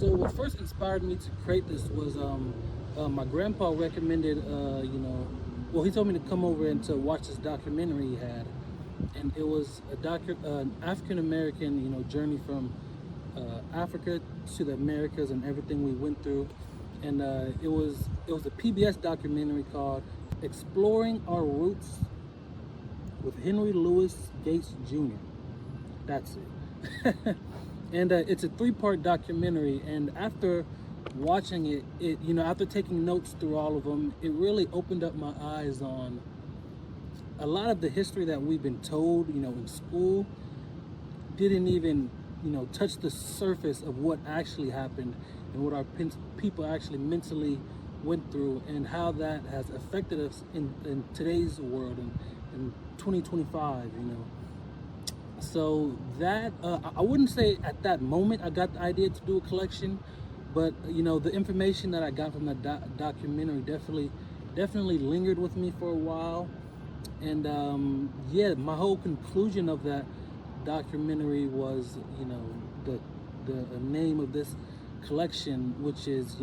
So what first inspired me to create this was my grandpa recommended, well, he told me to come over and to watch this documentary he had, and it was an African American, journey from Africa to the Americas and everything we went through, and it was a PBS documentary called "Exploring Our Roots" with Henry Louis Gates Jr. That's it. And it's a three-part documentary. And after watching after taking notes through all of them, it really opened up my eyes on a lot of the history that we've been told, in school, didn't even, touch the surface of what actually happened and what our people actually mentally went through, and how that has affected us in today's world and in 2025. So that I wouldn't say at that moment I got the idea to do a collection, but the information that I got from the documentary definitely lingered with me for a while. And my whole conclusion of that documentary was the name of this collection, which is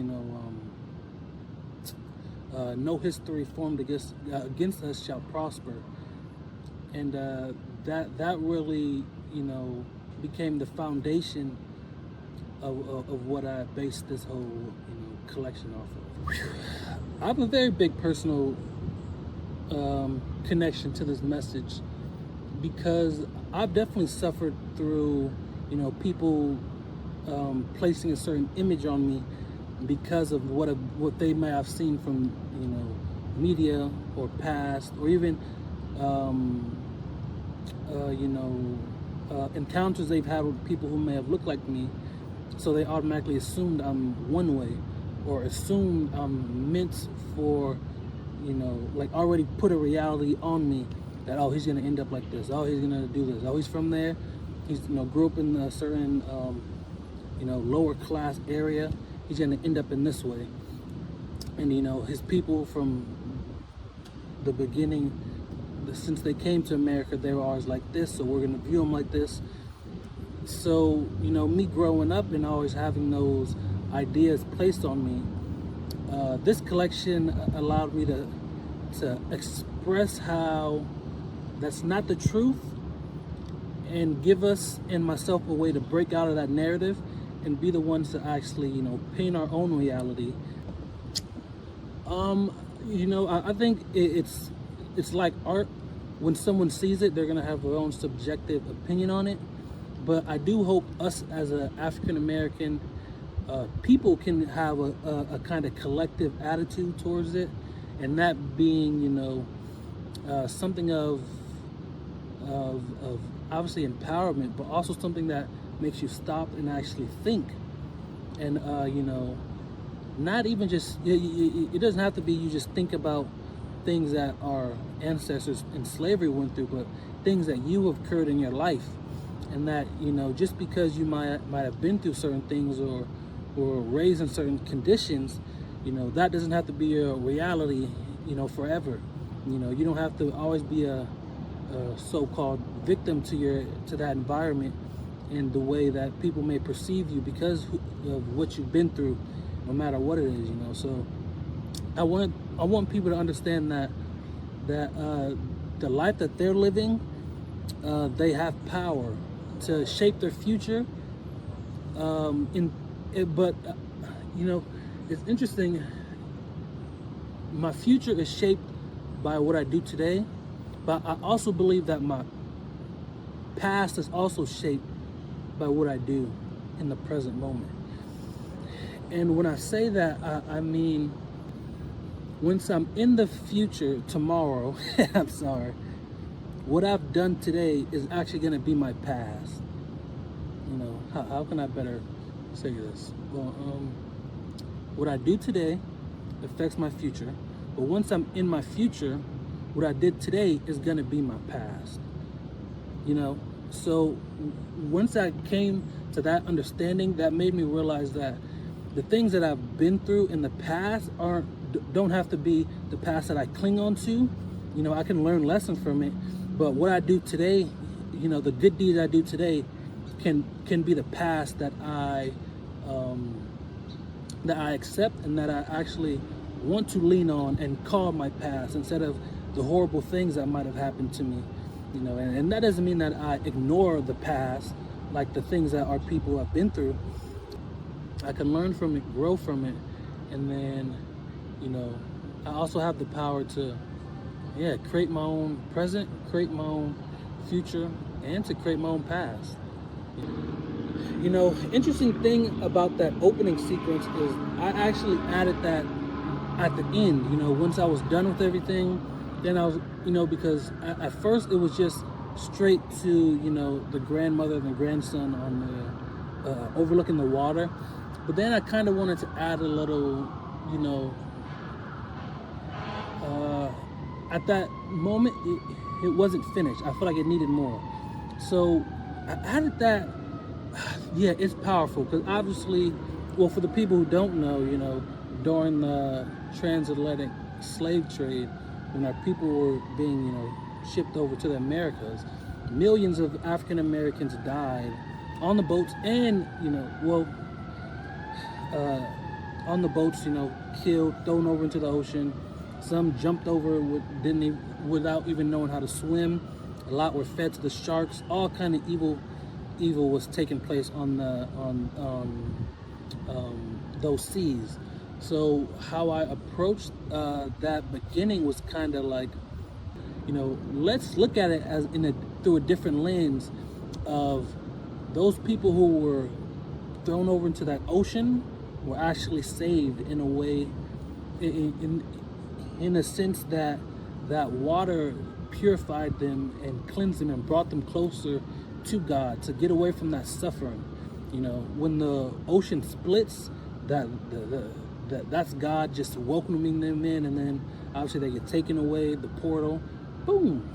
no history formed against us shall prosper. And that really became the foundation of what I based this whole collection off of. I have a very big personal connection to this message because I've definitely suffered through people placing a certain image on me because of what they may have seen from media or past, or even encounters they've had with people who may have looked like me. So they automatically assumed I'm one way, or assumed I'm meant for, already put a reality on me that, oh, he's gonna end up like this, oh, he's gonna do this, oh, he's from there, he's grew up in a certain lower class area, he's gonna end up in this way. And his people from the beginning, since they came to America, they were always like this, so we're gonna view them like this. So me growing up and always having those ideas placed on me, this collection allowed me to express how that's not the truth, and give us and myself a way to break out of that narrative and be the ones to actually paint our own reality. I think it's like art. When someone sees it, they're gonna have their own subjective opinion on it. But I do hope us as an African American people can have a kind of collective attitude towards it, and that being something of obviously empowerment, but also something that makes you stop and actually think. And not even just it doesn't have to be you just think about things that our ancestors in slavery went through, but things that you have occurred in your life, and that just because you might have been through certain things or raised in certain conditions, that doesn't have to be your reality forever. You don't have to always be a so-called victim to that environment and the way that people may perceive you because of what you've been through, no matter what it is. So I want people to understand that the life that they're living, they have power to shape their future. But it's interesting. My future is shaped by what I do today, but I also believe that my past is also shaped by what I do in the present moment. And when I say that, I mean, once I'm in the future tomorrow, I'm sorry, what I've done today is actually going to be my past. How can I better say this? Well, what I do today affects my future, but once I'm in my future, what I did today is going to be my past. So once I came to that understanding, that made me realize that the things that I've been through in the past don't have to be the past that I cling on to. I can learn lessons from it, but what I do today, the good deeds I do today can be the past that I um, that I accept and that I actually want to lean on and call my past instead of the horrible things that might have happened to me. And that doesn't mean that I ignore the past, like the things that our people have been through. I can learn from it, grow from it, and then, you know, I also have the power to, create my own present, create my own future, and to create my own past. Interesting thing about that opening sequence is I actually added that at the end. Once I was done with everything, then I was, because at first it was just straight to, the grandmother and the grandson on the overlooking the water. But then I kind of wanted to add a little, you know, at that moment it wasn't finished. I felt like it needed more. So I added that. Yeah, it's powerful because obviously, well, for the people who don't know, during the transatlantic slave trade, when our people were being, shipped over to the Americas, millions of African Americans died on the boats, and on the boats, killed, thrown over into the ocean. Some jumped over without even knowing how to swim. A lot were fed to the sharks. All kind of evil was taking place on those seas. So how I approached that beginning was kind of like, let's look at it as through a different lens of those people who were thrown over into that ocean were actually saved in a way, in a sense that water purified them and cleansed them and brought them closer to God, to get away from that suffering. When the ocean splits, that's God just welcoming them in, and then obviously they get taken away, the portal, boom.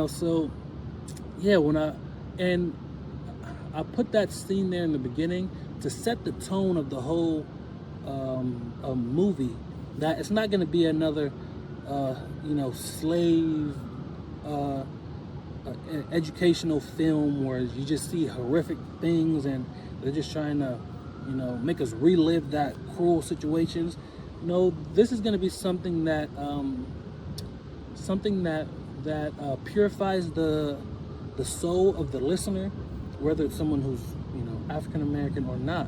So yeah, I put that scene there in the beginning to set the tone of the whole movie, that it's not going to be another slave educational film where you just see horrific things and they're just trying to make us relive that cruel situations. No, this is going to be something that purifies the soul of the listener, whether it's someone who's African American or not,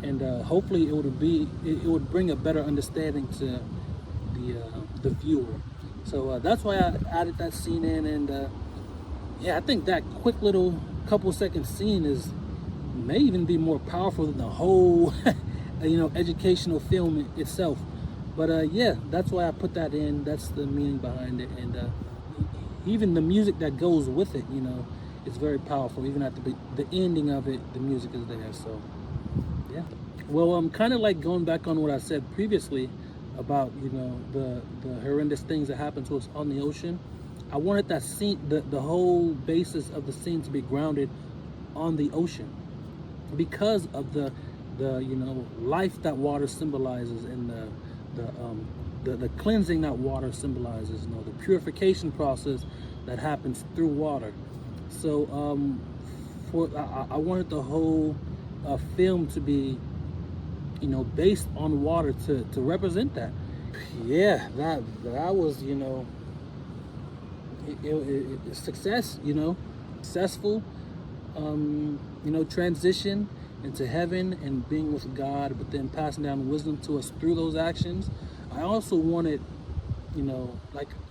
and hopefully it would bring a better understanding to the viewer. So that's why I added that scene in, and I think that quick little couple second scene may even be more powerful than the whole educational film itself. But that's why I put that in. That's the meaning behind it, and even the music that goes with it, it's very powerful. Even at the ending of it, the music is there. So yeah. Well, I'm kind of like going back on what I said previously about the horrendous things that happen to us on the ocean. I wanted that scene, the whole basis of the scene, to be grounded on the ocean because of the life that water symbolizes, and the cleansing that water symbolizes, the purification process that happens through water. So I wanted the whole film to be based on water, to represent that. Yeah, that was success, successful, transition into heaven and being with God, but then passing down wisdom to us through those actions. I also wanted,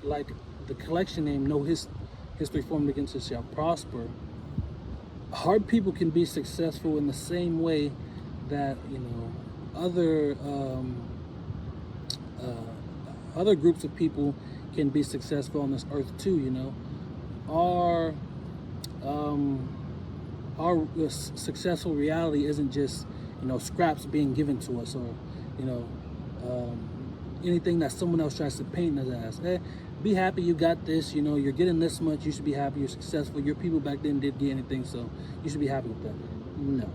like the collection name, No History Formed Against Us Shall Prosper. Hard people can be successful in the same way that, other groups of people can be successful on this earth too. Our successful reality isn't just scraps being given to us, or anything that someone else tries to paint us as. Be happy you got this, you're getting this much, you should be happy you're successful. Your people back then didn't get anything, so you should be happy with that. No.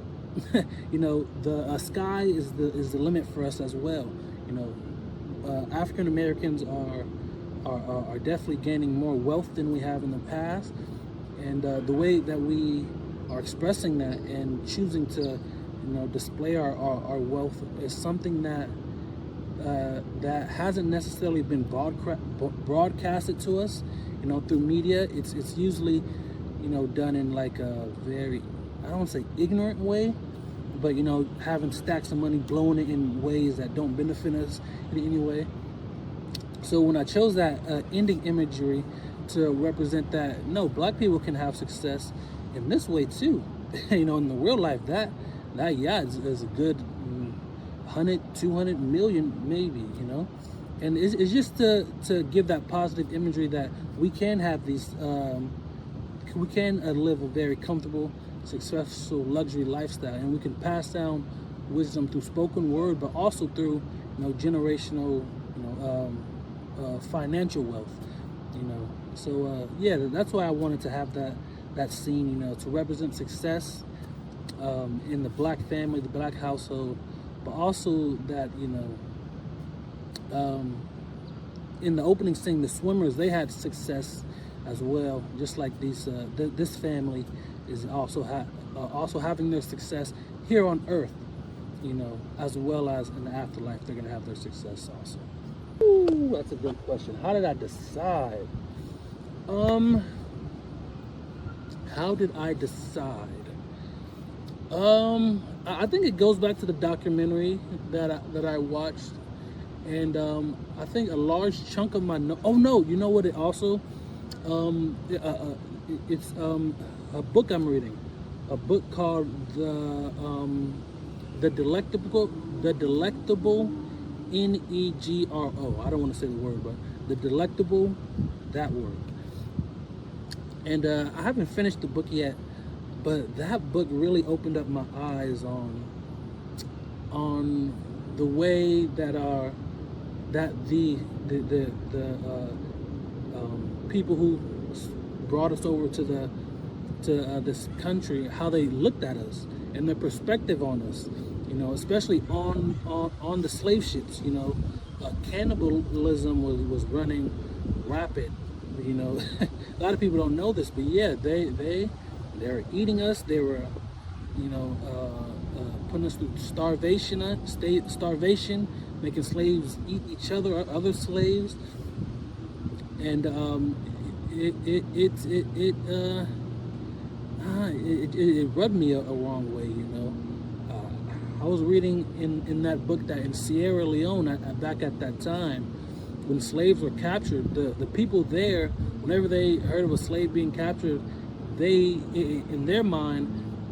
The sky is the limit for us as well. African Americans are definitely gaining more wealth than we have in the past, and the way that we are expressing that and choosing to display our wealth is something that that hasn't necessarily been broadcasted to us, through media. It's usually, done in like a very, I don't want to say ignorant way, but having stacks of money, blowing it in ways that don't benefit us in any way. So when I chose that ending imagery to represent that, no, black people can have success in this way too. In the real life, that yeah is a good 100, 200 million maybe, and it's just to give that positive imagery that we can have these, we can live a very comfortable, successful, luxury lifestyle, and we can pass down wisdom through spoken word, but also through generational, financial wealth, So yeah, that's why I wanted to have that scene, to represent success in the black family, the black household, but also that in the opening scene, the swimmers, they had success as well, just like these this family is also having their success here on earth, as well as in the afterlife. They're gonna have their success also. Ooh, that's a good question. How did I decide? How did I decide? I think it goes back to the documentary that I watched, and I think a large chunk of my oh no, you know what? It also it's a book I'm reading, a book called the Delectable Negro. I don't want to say the word, but the Delectable, that word. And I haven't finished the book yet, but that book really opened up my eyes on the way that the people who brought us over to this country, how they looked at us and their perspective on us, especially on the slave ships. Cannibalism was running rapid. A lot of people don't know this, but yeah, they were eating us. They were, putting us through starvation, making slaves eat each other, other slaves, and it rubbed me a wrong way. I was reading in that book that in Sierra Leone, back at that time, when slaves were captured, the people there, whenever they heard of a slave being captured, they, in their mind,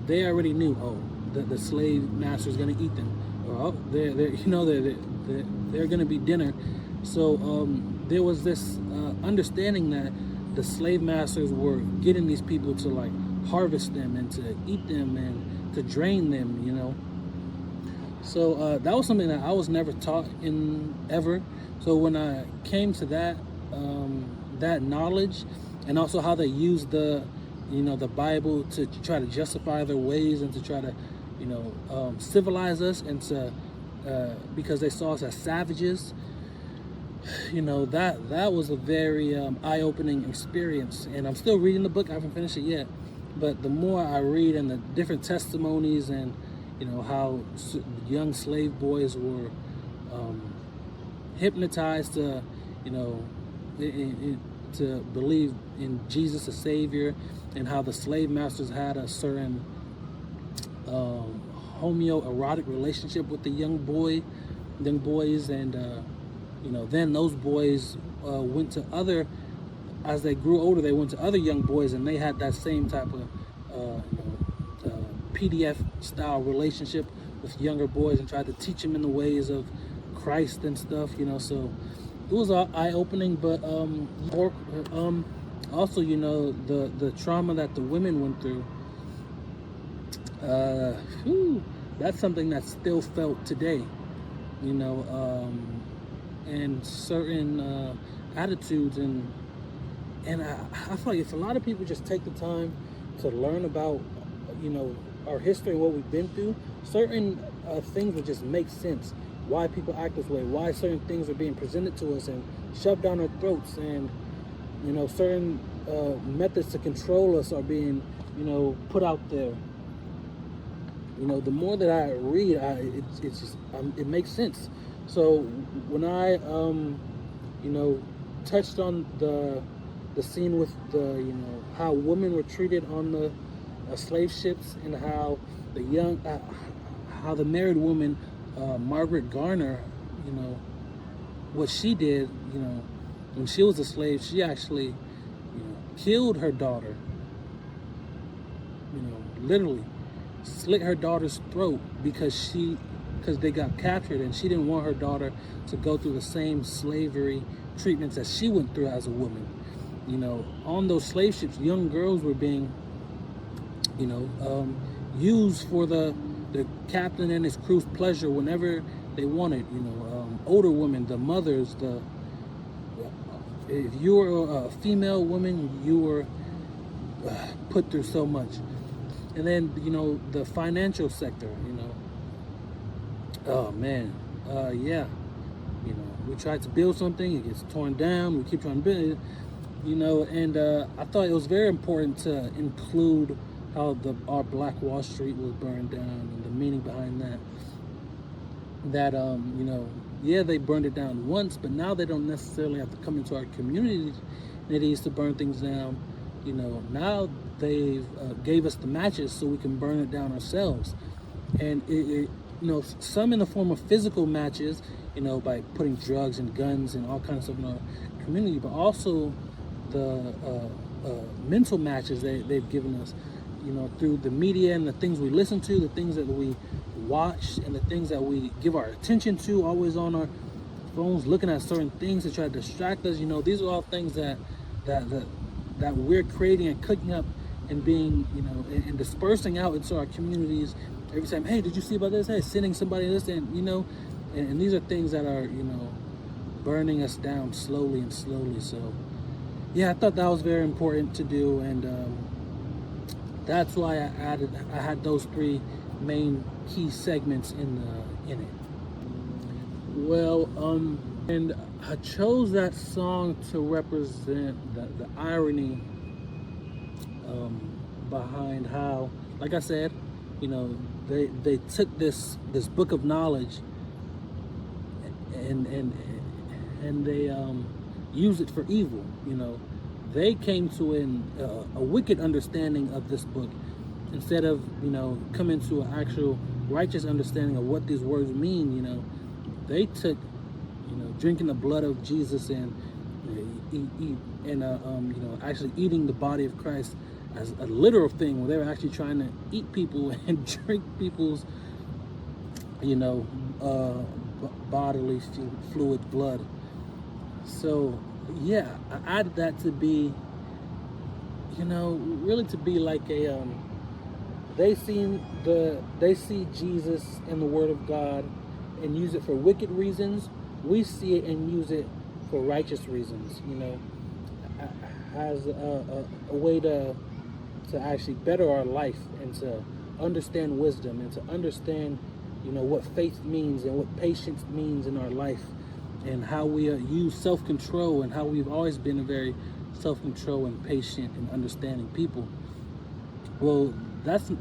they already knew, oh, the slave master is going to eat them, or oh, they're going to be dinner. So there was this understanding that the slave masters were getting these people to like harvest them and to eat them and to drain them, So that was something that I was never taught in ever. So when I came to that that knowledge, and also how they used the Bible to try to justify their ways and to try to civilize us, and to because they saw us as savages, that was a very eye-opening experience. And I'm still reading the book. I haven't finished it yet, but the more I read and the different testimonies, and how young slave boys were hypnotized to to believe in Jesus as Savior, and how the slave masters had a certain homoerotic relationship with the young boys, and then those boys went to other, as they grew older, they went to other young boys, and they had that same type of PDF style relationship with younger boys, and tried to teach them in the ways of Christ and stuff, so it was eye-opening. But also, the trauma that the women went through, that's something that's still felt today, and certain attitudes, and I feel like if a lot of people just take the time to learn about our history and what we've been through, certain things would just make sense. Why people act this way, why certain things are being presented to us and shoved down our throats, and certain methods to control us are being put out there. The more that I read, it's just it makes sense. So when I you know touched on the scene with the how women were treated on the slave ships, and how the married woman, Margaret Garner, you know what she did, when she was a slave, she actually killed her daughter, literally slit her daughter's throat because they got captured, and she didn't want her daughter to go through the same slavery treatments that she went through as a woman. On those slave ships, young girls were being, used for the captain and his crew's pleasure whenever they wanted. Older women, the mothers, if you were a female woman, you were put through so much. And then the financial sector. Oh man, yeah. We tried to build something, it gets torn down. We keep trying to build it. And I thought it was very important to include how our Black Wall Street was burned down, and the meaning behind that. Yeah, they burned it down once, but now they don't necessarily have to come into our communities to burn things down. Now they've gave us the matches so we can burn it down ourselves, and some in the form of physical matches, by putting drugs and guns and all kinds of stuff in our community, but also the mental matches they've given us, through the media and the things we listen to, the things that we watch, and the things that we give our attention to, always on our phones, looking at certain things to try to distract us. These are all things that we're creating and cooking up and being, and dispersing out into our communities every time. Hey, did you see about this? Hey, sending somebody this, and and these are things that are, burning us down slowly and slowly. So, yeah, I thought that was very important to do, and that's why I had those three main key segments in it. Well, and I chose that song to represent the irony behind how, like I said, they took this book of knowledge and they use it for evil. They came to a wicked understanding of this book, instead of coming to an actual righteous understanding of what these words mean. They took drinking the blood of Jesus and actually eating the body of Christ as a literal thing, where they were actually trying to eat people and drink people's bodily fluid, blood. So yeah, I added that to be really to be like a they see Jesus and the Word of God and use it for wicked reasons. We see it and use it for righteous reasons, as a way to actually better our life, and to understand wisdom, and to understand what faith means and what patience means in our life, and how we use self-control, and how we've always been a very self-control and patient and understanding people. Well, that's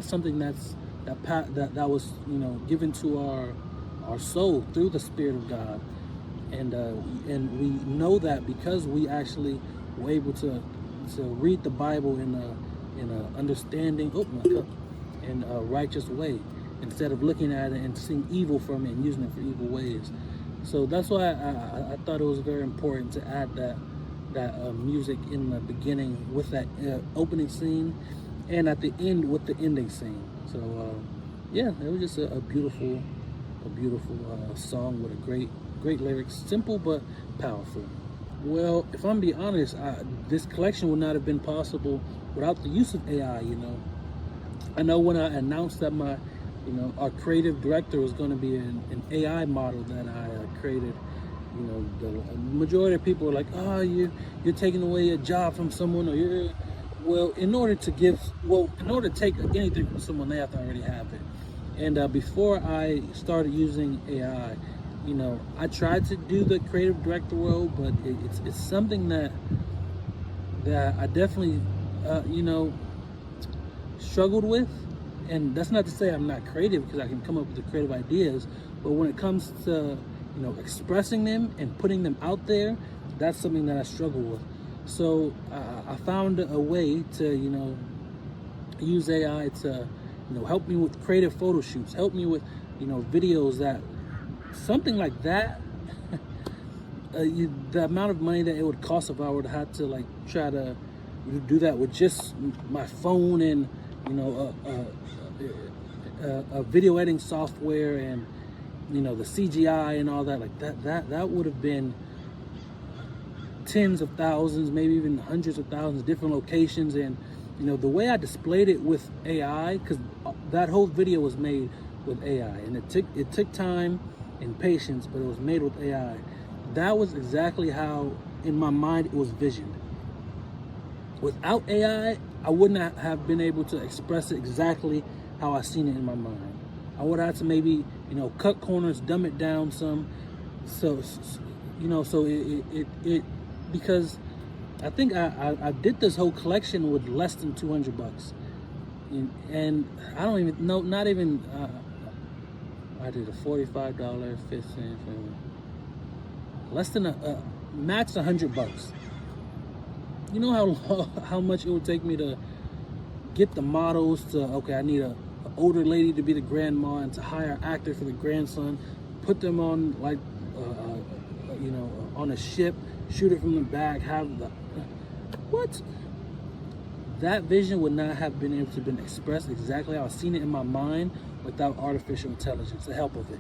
something that was given to our soul through the Spirit of God, and we know that because we actually were able to read the Bible in a understanding, in a righteous way, instead of looking at it and seeing evil from it and using it for evil ways. So that's why I thought it was very important to add that music in the beginning with that opening scene, and at the end with the ending scene. So yeah, it was just a beautiful song with a great lyrics, simple but powerful. Well, if I'm being honest, this collection would not have been possible without the use of AI. I know when I announced that our creative director was going to be an AI model that I created, the majority of people were like, "Oh, you're taking away a job from someone," or in order to take anything from someone, they have to already have it. And before I started using AI, I tried to do the creative director role, but it's something that I definitely struggled with, and that's not to say I'm not creative, because I can come up with the creative ideas, but when it comes to, expressing them and putting them out there, that's something that I struggle with. So I found a way to, use AI to, help me with creative photo shoots, help me with, videos, that something like that. The amount of money that it would cost if I would have to like try to do that with just my phone and a video editing software and the CGI and all that, like that would have been tens of thousands, maybe even hundreds of thousands, different locations. And the way I displayed it with AI, because that whole video was made with AI, and it took time and patience, but it was made with AI. That was exactly how in my mind it was visioned. Without AI, I wouldn't have been able to express it exactly how I seen it in my mind. I would have to maybe cut corners, dumb it down some, so it because I think I did this whole collection with less than $200, and I don't even know, not even I did a $45, 15, less than a max $100. You know how much it would take me to get the models to, okay, I need an older lady to be the grandma, and to hire an actor for the grandson, put them on like on a ship, shoot it from the back, have the what? That vision would not have been able to been expressed exactly how I've seen it in my mind without artificial intelligence, the help of it.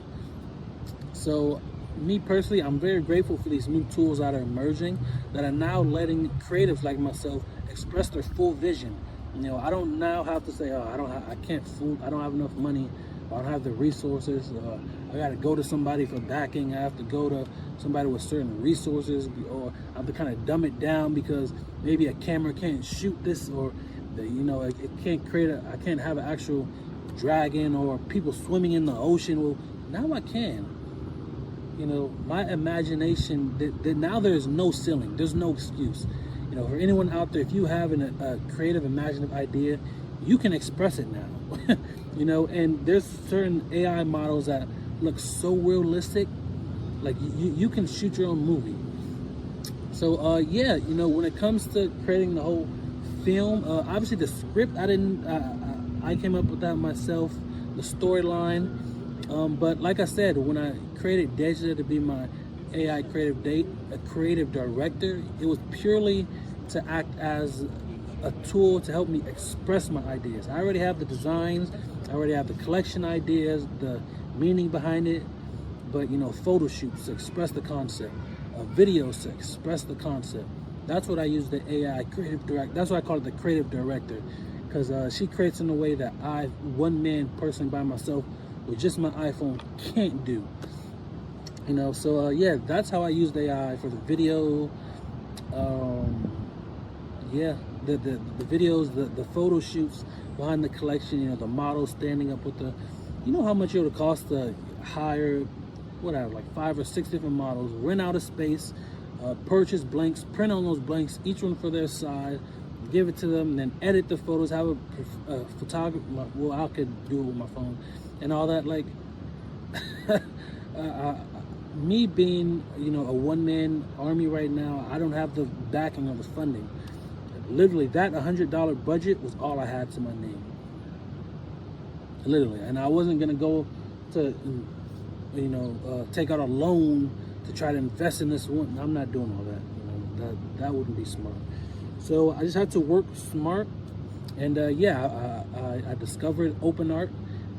So me personally, I'm very grateful for these new tools that are emerging, that are now letting creatives like myself express their full vision. I don't now have to say, oh, I don't have enough money, or I don't have the resources, I got to go to somebody for backing, I have to go to somebody with certain resources, or I have to kind of dumb it down because maybe a camera can't shoot this, or it can't I can't have an actual dragon or people swimming in the ocean. Well, now I can. My imagination, that now there's no ceiling, there's no excuse. For anyone out there, if you have a creative, imaginative idea, you can express it now. And there's certain AI models that look so realistic, like you can shoot your own movie. So when it comes to creating the whole film, obviously the script, I came up with that myself, the storyline. But like I said, when I created Deja to be my AI creative director, it was purely to act as a tool to help me express my ideas. I already have the designs, I already have the collection ideas, the meaning behind it, but photo shoots to express the concept, videos to express the concept. That's what I use the AI creative director. That's why I call it the creative director, because she creates in a way that one man person by myself with just my iPhone can't do. So that's how I use the AI for the video. The videos, the photo shoots behind the collection, the models standing up with the, how much it would cost to hire, whatever, like 5 or 6 different models, rent out a space, purchase blanks, print on those blanks, each one for their size, give it to them, and then edit the photos, have a photographer, well, I could do it with my phone, and all that. Like, me being, a one-man army right now, I don't have the backing or the funding. Literally, that $100 budget was all I had to my name. Literally, and I wasn't gonna go to, take out a loan to try to invest in this one. I'm not doing all that. That wouldn't be smart. So I just had to work smart, and I discovered open art,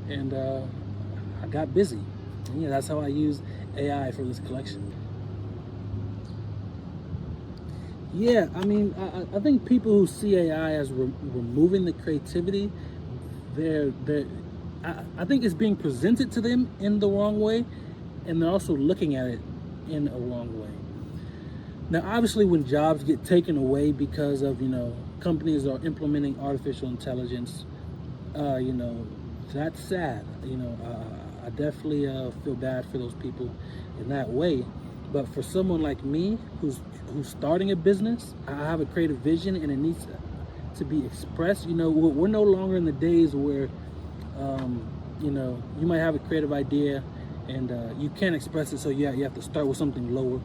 and I got busy. And that's how I use AI for this collection. Yeah, I mean, I think people who see AI as removing the creativity, I think it's being presented to them in the wrong way, and they're also looking at it in a wrong way. Now, obviously, when jobs get taken away because of, companies are implementing artificial intelligence, that's sad. I definitely feel bad for those people in that way. But for someone like me who's starting a business, I have a creative vision and it needs to be expressed. We're no longer in the days where You know, you might have a creative idea and you can't express it, so yeah, you have to start with something lower.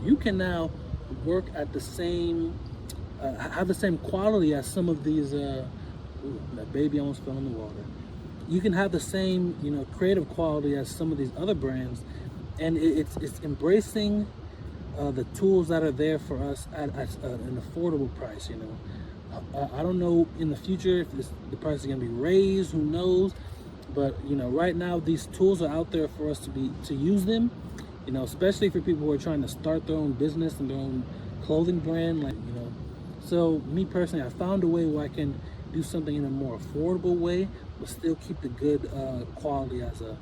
You can now work at the same, have the same quality as some of these. Ooh, that baby almost fell in the water. You can have the same, you know, creative quality as some of these other brands, and it's embracing the tools that are there for us at an affordable price. You know, I don't know in the future if the price is going to be raised. Who knows? But you know, right now these tools are out there for us to use them. You know, especially for people who are trying to start their own business and their own clothing brand. Like, you know, so me personally, I found a way where I can do something in a more affordable way, but still keep the good quality as a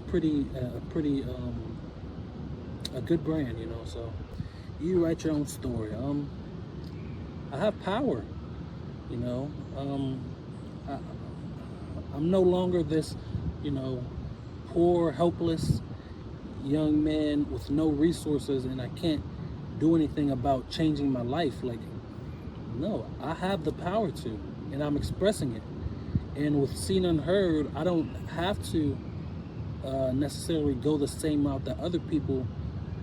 pretty a good brand. You know, so you write your own story. I have power. You know, I, I'm no longer this, you know, poor, helpless young man with no resources and I can't do anything about changing my life. Like, no, I have the power to, and I'm expressing it. And with Seen Unheard, I don't have to necessarily go the same route that other people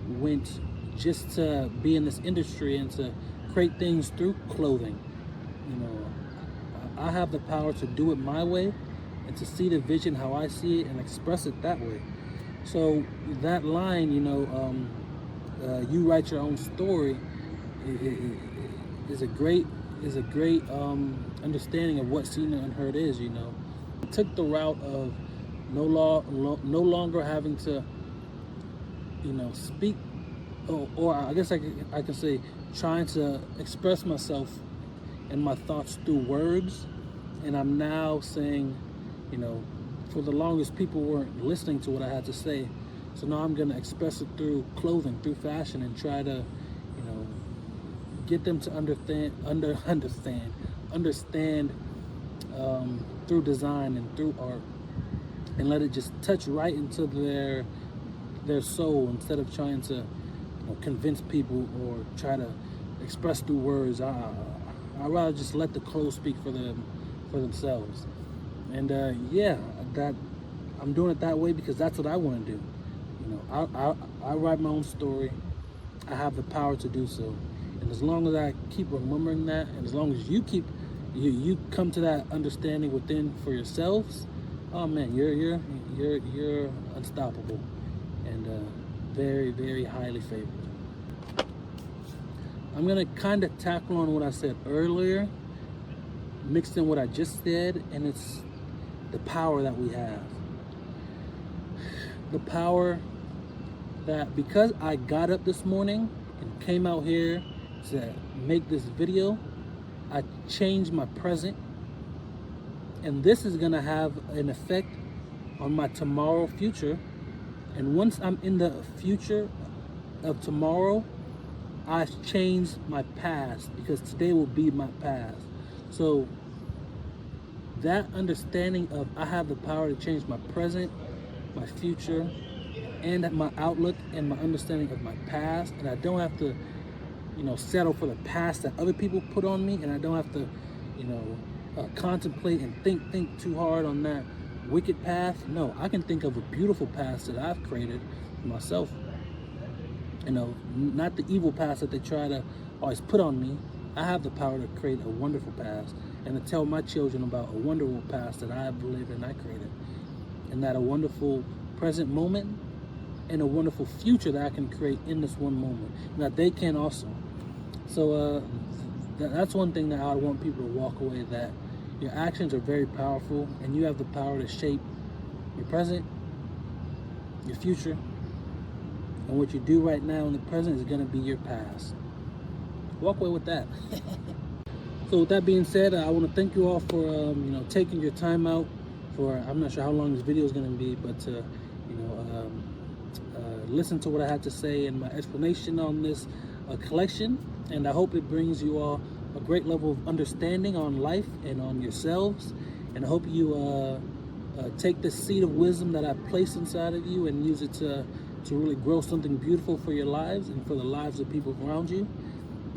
went just to be in this industry and to create things through clothing. You know, I have the power to do it my way and to see the vision how I see it and express it that way. So that line, you know, you write your own story, is a great understanding of what Seen and Unheard is. You know, it took the route of no longer having to, you know, speak, or I guess I can say trying to express myself and my thoughts through words, and I'm now saying, you know, for the longest people weren't listening to what I had to say, so now I'm gonna express it through clothing, through fashion, and try to, you know, get them to understand through design and through art, and let it just touch right into their soul instead of trying to, you know, convince people or try to express through words. I'd rather just let the clothes speak for themselves. And yeah, that I'm doing it that way because that's what I want to do. You know, I write my own story. I have the power to do so. And as long as I keep remembering that, and as long as you come to that understanding within for yourselves, oh man, you're unstoppable and very, very highly favored. I'm gonna kind of tackle on what I said earlier, mixed in what I just said, and it's the power that we have. The power that because I got up this morning and came out here to make this video, I changed my present, and this is gonna have an effect on my tomorrow future. And once I'm in the future of tomorrow, I changed my past because today will be my past. So that understanding of I have the power to change my present, my future, and my outlook and my understanding of my past, and I don't have to, you know, settle for the past that other people put on me, and I don't have to, you know, contemplate and think too hard on that wicked path. No, I can think of a beautiful past that I've created for myself. You know, not the evil past that they try to always put on me. I have the power to create a wonderful past and to tell my children about a wonderful past that I have lived and I created, and that a wonderful present moment and a wonderful future that I can create in this one moment, and that they can also. So that's one thing that I want people to walk away, that your actions are very powerful and you have the power to shape your present, your future, and what you do right now in the present is going to be your past. Walk away with that. So with that being said, I want to thank you all for you know, taking your time out for, I'm not sure how long this video is going to be, but you know, listen to what I had to say and my explanation on this collection, and I hope it brings you all a great level of understanding on life and on yourselves, and I hope you take this seed of wisdom that I placed inside of you and use it to really grow something beautiful for your lives and for the lives of people around you.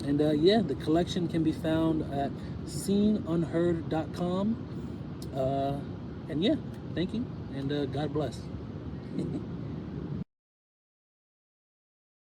And yeah, the collection can be found at seenunheard.com. And yeah, thank you, and God bless.